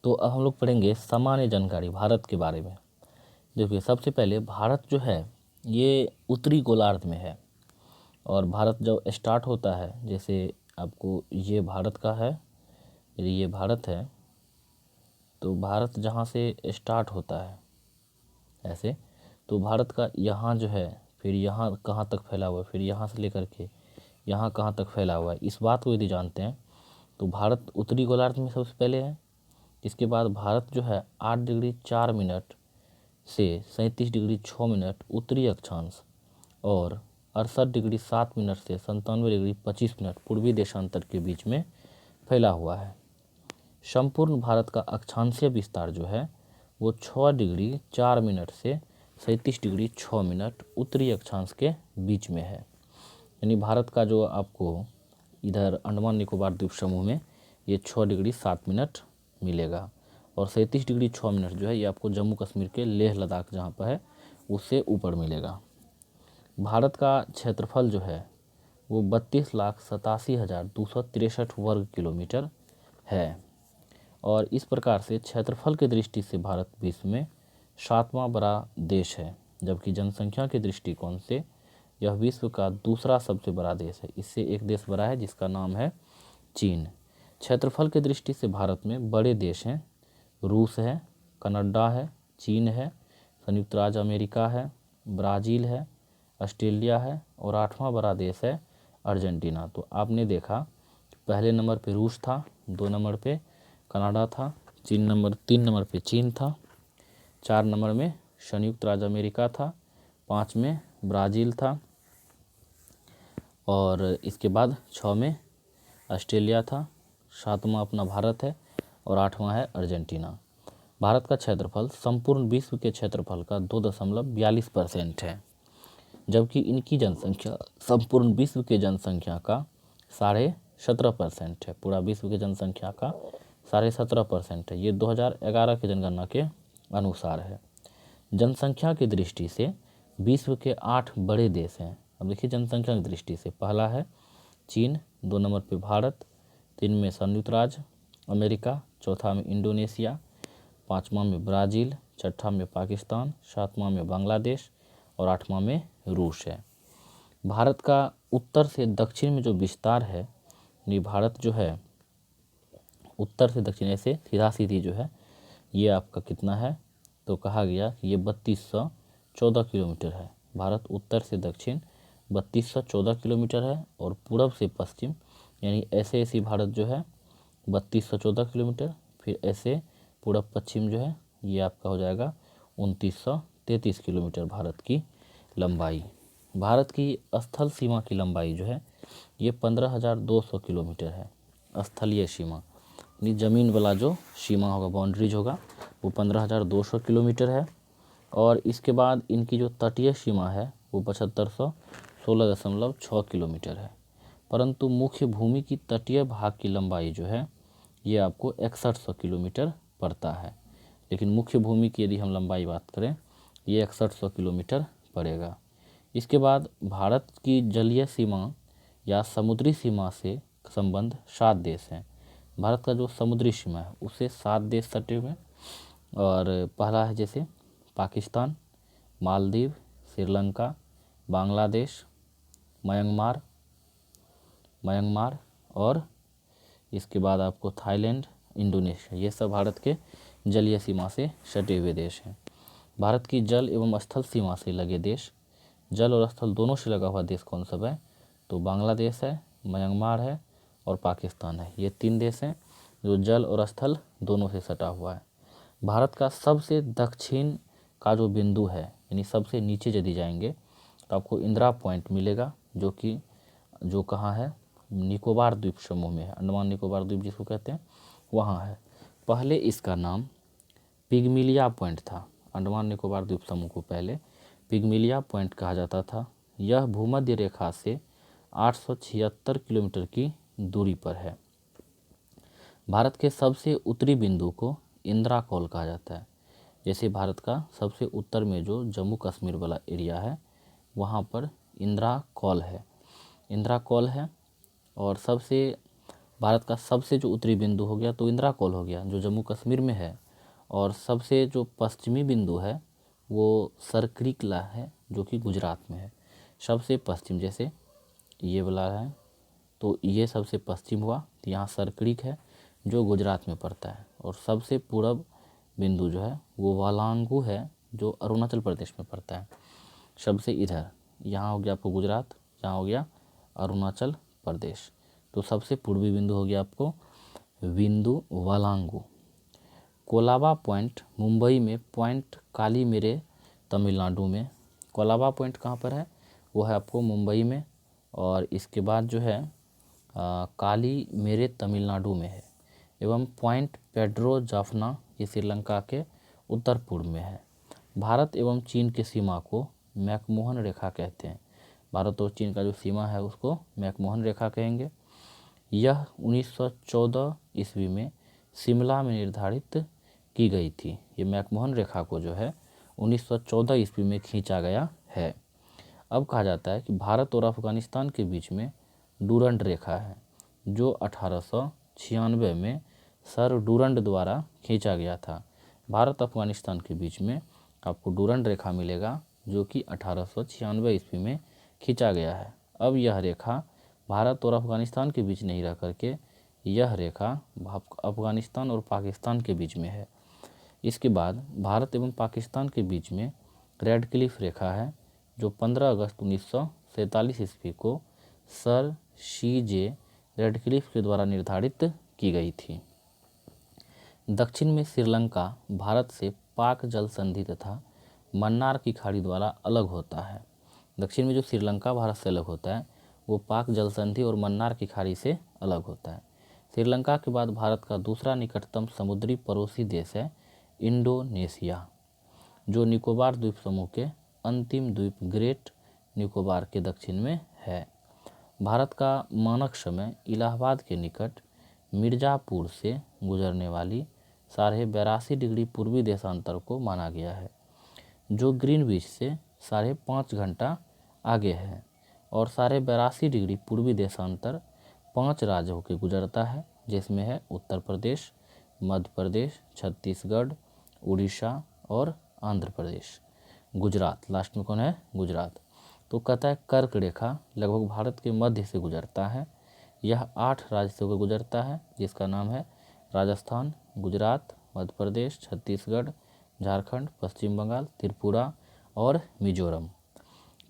तो अब हम लोग पढ़ेंगे सामान्य जानकारी भारत के बारे में। देखिए, सबसे पहले भारत जो है ये उत्तरी गोलार्ध में है, और भारत जब स्टार्ट होता है, जैसे आपको ये भारत का है, ये भारत है, तो भारत जहाँ से स्टार्ट होता है ऐसे, तो भारत का यहाँ जो है, फिर यहाँ कहाँ तक फैला हुआ है, फिर यहाँ से लेकर के यहाँ कहाँ तक फैला हुआ है, इस बात को यदि जानते हैं तो भारत उत्तरी गोलार्ध में सबसे पहले है। इसके बाद भारत जो है 8 डिग्री 4 मिनट से 37 डिग्री 6 मिनट उत्तरी अक्षांश और 68 डिग्री 7 मिनट से 97 डिग्री 25 मिनट पूर्वी देशांतर के बीच में फैला हुआ है। संपूर्ण भारत का अक्षांशीय विस्तार जो है वो 6 डिग्री 4 मिनट से 37 डिग्री 6 मिनट उत्तरी अक्षांश के बीच में है। यानी भारत का जो आपको इधर अंडमान निकोबार द्वीप समूह में ये 6 डिग्री 7 मिनट मिलेगा, और 37 डिग्री 6 मिनट जो है ये आपको जम्मू कश्मीर के लेह लद्दाख जहाँ पर है उससे ऊपर मिलेगा। भारत का क्षेत्रफल जो है वो 32,87,263 वर्ग किलोमीटर है, और इस प्रकार से क्षेत्रफल की दृष्टि से भारत विश्व में 7वां बड़ा देश है, जबकि जनसंख्या के दृष्टिकोण से यह विश्व का दूसरा सबसे बड़ा देश है। इससे एक देश बड़ा है जिसका नाम है चीन। क्षेत्रफल की दृष्टि से भारत में बड़े देश हैं, रूस है, कनाडा है, चीन है, संयुक्त राज्य अमेरिका है, ब्राज़ील है, ऑस्ट्रेलिया है, और 8वां बड़ा देश है अर्जेंटीना। तो आपने देखा पहले नंबर पे रूस था, 2 नंबर पे कनाडा था, 3 नंबर पे चीन था, 4 नंबर में संयुक्त राज्य अमेरिका था, 5 में ब्राज़ील था, और इसके बाद 6 में ऑस्ट्रेलिया था, 7वां अपना भारत है, और 8वां है अर्जेंटीना। भारत का क्षेत्रफल संपूर्ण विश्व के क्षेत्रफल का 2.42% है, जबकि इनकी जनसंख्या संपूर्ण विश्व के जनसंख्या का 17.5% है। पूरा विश्व की जनसंख्या का 17.5% है। ये 2011 की जनगणना के अनुसार है। जनसंख्या की दृष्टि से विश्व के 8 बड़े देश हैं। अब देखिए जनसंख्या की दृष्टि से पहला है चीन, 2 नंबर पे भारत, 3 में संयुक्त राज्य अमेरिका, 4था में इंडोनेशिया, 5वां में ब्राज़ील, 6ठा में पाकिस्तान, 7वां में बांग्लादेश, और 8वां में रूस है। भारत का उत्तर से दक्षिण में जो विस्तार है, यानी भारत जो है उत्तर से दक्षिण ऐसे सीधा सीधी जो है ये आपका कितना है, तो कहा गया कि ये 3214 किलोमीटर है। भारत उत्तर से दक्षिण 3214 किलोमीटर है, और पूरब से पश्चिम यानी ऐसे ऐसी भारत जो है 3214 किलोमीटर, फिर ऐसे पूरब पश्चिम जो है ये आपका हो जाएगा 2933 किलोमीटर भारत की लंबाई। भारत की स्थल सीमा की लंबाई जो है ये 15,200 किलोमीटर है। स्थलीय सीमा यानी ज़मीन वाला जो सीमा होगा, बाउंड्रीज होगा, वो 15,200 किलोमीटर है। और इसके बाद इनकी जो तटीय सीमा है वो 7516.6 किलोमीटर है। परंतु मुख्य भूमि की तटीय भाग की लंबाई जो है ये आपको 6100 किलोमीटर पड़ता है। लेकिन मुख्य भूमि की यदि हम लंबाई बात करें ये 6100 किलोमीटर पड़ेगा। इसके बाद भारत की जलीय सीमा या समुद्री सीमा से संबंध 7 देश हैं। भारत का जो समुद्री सीमा है उससे 7 देश सटे हुए हैं, और पहला है जैसे पाकिस्तान, मालदीव, श्रीलंका, बांग्लादेश, म्यांमार, और इसके बाद आपको थाईलैंड, इंडोनेशिया, ये सब भारत के जलीय सीमा से सटे हुए देश हैं। भारत की जल एवं स्थल सीमा से लगे देश, जल और स्थल दोनों से लगा हुआ देश कौन सा है, तो बांग्लादेश है, म्यांमार है, और पाकिस्तान है। ये 3 देश हैं जो जल और स्थल दोनों से सटा हुआ है। भारत का सबसे दक्षिण का जो बिंदु है, यानी सबसे नीचे यदि जाएंगे तो आपको इंदिरा पॉइंट मिलेगा, जो कहाँ है, निकोबार द्वीप समूह में है। अंडमान निकोबार द्वीप जिसको कहते हैं वहाँ है। पहले इसका नाम पिगमिलिया पॉइंट था। अंडमान निकोबार द्वीप समूह को पहले पिगमिलिया पॉइंट कहा जाता था। यह भूमध्य रेखा से 876 किलोमीटर की दूरी पर है। भारत के सबसे उत्तरी बिंदु को इंदिरा कॉल कहा जाता है। जैसे भारत का सबसे उत्तर में जो जम्मू कश्मीर वाला एरिया है वहाँ पर इंदिरा कॉल है, और सबसे भारत का सबसे जो उत्तरी बिंदु हो गया तो इंदिरा कॉल हो गया जो जम्मू कश्मीर में है, और सबसे जो पश्चिमी बिंदु है वो सरक्रिकला है जो कि गुजरात में है। सबसे पश्चिम जैसे ये वाला है तो ये सबसे पश्चिम हुआ, तो यहाँ सरक्रिक है जो गुजरात में पड़ता है, और सबसे पूर्व बिंदु जो है वो वालांगू है जो अरुणाचल प्रदेश में पड़ता है। सबसे इधर यहाँ हो गया आपको गुजरात, यहाँ हो गया अरुणाचल प्रदेश। तो सबसे पूर्वी बिंदु हो गया आपको बिंदु वालांगू। कोलाबा पॉइंट मुंबई में, पॉइंट काली मेरे तमिलनाडु में। कोलाबा पॉइंट कहाँ पर है? वो है आपको मुंबई में, और इसके बाद जो है काली मेरे तमिलनाडु में है। एवं पॉइंट पेड्रो जाफना ये श्रीलंका के उत्तर पूर्व में है। भारत एवं चीन की सीमा को मैकमोहन रेखा कहते हैं। भारत और चीन का जो सीमा है उसको मैकमोहन रेखा कहेंगे। यह 1914 ईस्वी में शिमला में निर्धारित की गई थी। ये मैकमोहन रेखा को जो है 1914 ईस्वी में खींचा गया है। अब कहा जाता है कि भारत और अफगानिस्तान के बीच में डूरंड रेखा है जो 1896 में सर डूरंड द्वारा खींचा गया था। भारत अफगानिस्तान के बीच में आपको डूरंड रेखा मिलेगा जो कि 1896 ईस्वी में खींचा गया है। अब यह रेखा भारत और अफगानिस्तान के बीच नहीं रह करके यह रेखा अफगानिस्तान और पाकिस्तान के बीच में है। इसके बाद भारत एवं पाकिस्तान के बीच में रेड क्लिफ रेखा है जो 15 अगस्त 1947 ईस्वी को सर CJ रेडक्लिफ के द्वारा निर्धारित की गई थी। दक्षिण में श्रीलंका भारत से पाक जल संधि तथा मन्नार की खाड़ी द्वारा अलग होता है। दक्षिण में जो श्रीलंका भारत से अलग होता है वो पाक जल संधि और मन्नार की खाड़ी से अलग होता है। श्रीलंका के बाद भारत का दूसरा निकटतम समुद्री पड़ोसी देश है इंडोनेशिया, जो निकोबार द्वीप समूह के अंतिम द्वीप ग्रेट निकोबार के दक्षिण में है। भारत का मानक समय इलाहाबाद के निकट मिर्ज़ापुर से गुजरने वाली 82.5 डिग्री पूर्वी देशांतर को माना गया है, जो ग्रीनविच से 5.5 घंटा आगे है, और 82.5 डिग्री पूर्वी देशांतर 5 राज्यों के गुजरता है, जिसमें है उत्तर प्रदेश, मध्य प्रदेश, छत्तीसगढ़, उड़ीसा और आंध्र प्रदेश। गुजरात लास्ट में कौन है? गुजरात। तो कहता है कर्क रेखा लगभग भारत के मध्य से गुजरता है। यह 8 राज्य से होकर गुजरता है जिसका नाम है राजस्थान, गुजरात, मध्य प्रदेश, छत्तीसगढ़, झारखंड, पश्चिम बंगाल, त्रिपुरा और मिजोरम।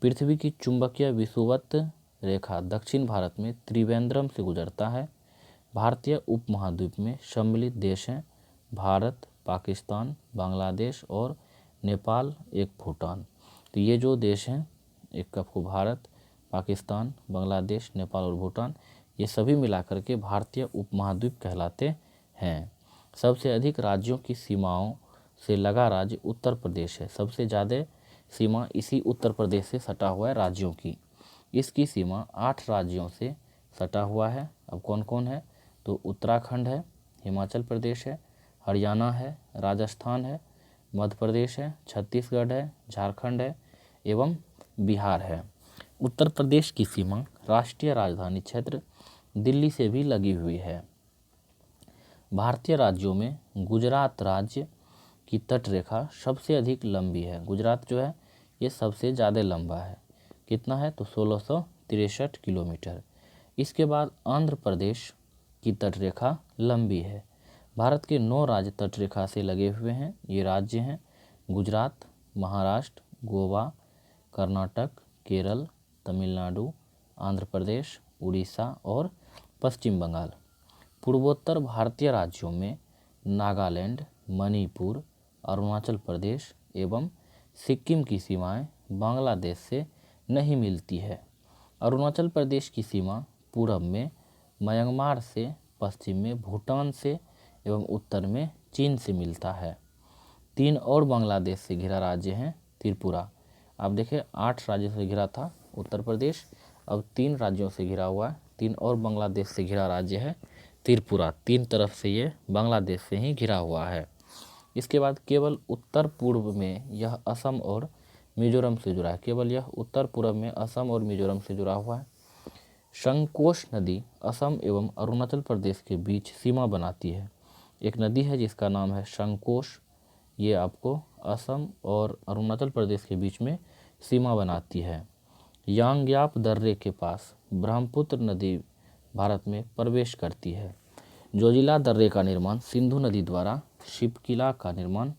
पृथ्वी की चुंबकीय विषुवत रेखा दक्षिण भारत में त्रिवेंद्रम से गुजरता है। भारतीय उपमहाद्वीप में सम्मिलित देश हैं भारत, पाकिस्तान, बांग्लादेश और नेपाल, एक भूटान। तो ये जो देश हैं, एक आपको भारत, पाकिस्तान, बांग्लादेश, नेपाल और भूटान, ये सभी मिलाकर के भारतीय उपमहाद्वीप कहलाते हैं। सबसे अधिक राज्यों की सीमाओं से लगा राज्य उत्तर प्रदेश है। सबसे ज़्यादा सीमा इसी उत्तर प्रदेश से सटा हुआ है राज्यों की। इसकी सीमा 8 राज्यों से सटा हुआ है। अब कौन कौन है? तो उत्तराखंड है, हिमाचल प्रदेश है, हरियाणा है, राजस्थान है, मध्य प्रदेश है, छत्तीसगढ़ है, झारखंड है एवं बिहार है। उत्तर प्रदेश की सीमा राष्ट्रीय राजधानी क्षेत्र दिल्ली से भी लगी हुई है। भारतीय राज्यों में गुजरात राज्य की तट रेखा सबसे अधिक लंबी है। गुजरात जो है ये सबसे ज़्यादा लंबा है। कितना है? तो 1663 किलोमीटर। इसके बाद आंध्र प्रदेश की तट रेखा लंबी है। भारत के 9 राज्य तट रेखा से लगे हुए हैं। ये राज्य हैं गुजरात, महाराष्ट्र, गोवा, कर्नाटक, केरल, तमिलनाडु, आंध्र प्रदेश, उड़ीसा और पश्चिम बंगाल। पूर्वोत्तर भारतीय राज्यों में नागालैंड, मणिपुर, अरुणाचल प्रदेश एवं सिक्किम की सीमाएं बांग्लादेश से नहीं मिलती है। अरुणाचल प्रदेश की सीमा पूरब में म्यांमार से, पश्चिम में भूटान से एवं उत्तर में चीन से मिलता है। 3 और बांग्लादेश से घिरा राज्य हैं त्रिपुरा। आप देखें 8 राज्यों से घिरा था उत्तर प्रदेश, अब 3 राज्यों से घिरा हुआ है। 3 और बांग्लादेश से घिरा राज्य है त्रिपुरा। 3 तरफ से ये बांग्लादेश से ही घिरा हुआ है। इसके बाद केवल उत्तर पूर्व में यह असम और मिजोरम से जुड़ा है। केवल यह उत्तर पूर्व में असम और मिजोरम से जुड़ा हुआ है। संकोश नदी असम एवं अरुणाचल प्रदेश के बीच सीमा बनाती है। एक नदी है जिसका नाम है संकोश, ये आपको असम और अरुणाचल प्रदेश के बीच में सीमा बनाती है। यांग्याप दर्रे के पास ब्रह्मपुत्र नदी भारत में प्रवेश करती है। जोजिला दर्रे का निर्माण सिंधु नदी द्वारा, शिपकिला का निर्माण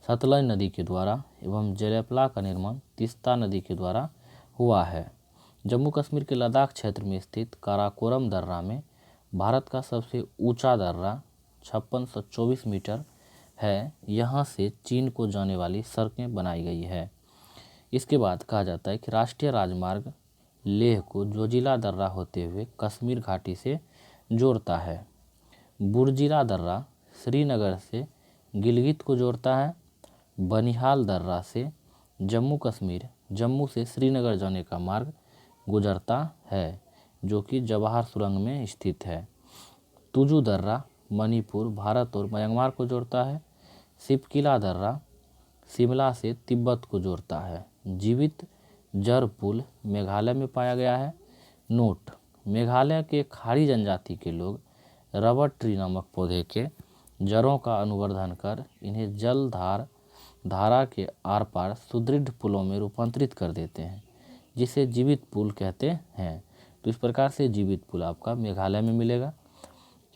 सतलज नदी के द्वारा एवं जरेपला का निर्माण तीस्ता नदी के द्वारा हुआ है। जम्मू कश्मीर के लद्दाख क्षेत्र में स्थित काराकोरम दर्रा में भारत का सबसे ऊंचा दर्रा 5624 मीटर है। यहाँ से चीन को जाने वाली सड़कें बनाई गई है। इसके बाद कहा जाता है कि राष्ट्रीय राजमार्ग लेह को जोजिला दर्रा होते हुए कश्मीर घाटी से जोड़ता है। बुरजिला दर्रा श्रीनगर से गिलगित को जोड़ता है। बनिहाल दर्रा से जम्मू से श्रीनगर जाने का मार्ग गुजरता है, जो कि जवाहर सुरंग में स्थित है। तुजू दर्रा मणिपुर, भारत और म्यांमार को जोड़ता है। शिपकिला दर्रा शिमला से तिब्बत को जोड़ता है। जीवित जर पुल मेघालय में पाया गया है। नोट: मेघालय के खाड़ी जनजाति के लोग रबर ट्री नामक पौधे के जड़ों का अनुवर्धन कर इन्हें जल धारा के आर पार सुदृढ़ पुलों में रूपांतरित कर देते हैं, जिसे जीवित पुल कहते हैं। तो इस प्रकार से जीवित पुल आपका मेघालय में मिलेगा।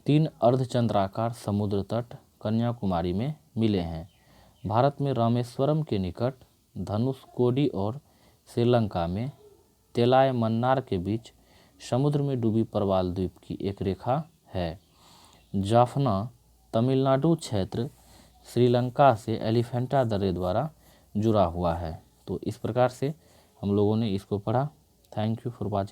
3 अर्धचंद्राकार समुद्र तट कन्याकुमारी में मिले हैं। भारत में रामेश्वरम के निकट धनुषकोडी और श्रीलंका में तेलाय मन्नार के बीच समुद्र में डूबी प्रवाल द्वीप की एक रेखा है। जाफना तमिलनाडु क्षेत्र श्रीलंका से एलिफेंटा दर्रे द्वारा जुड़ा हुआ है। तो इस प्रकार से हम लोगों ने इसको पढ़ा। Thank you for watching.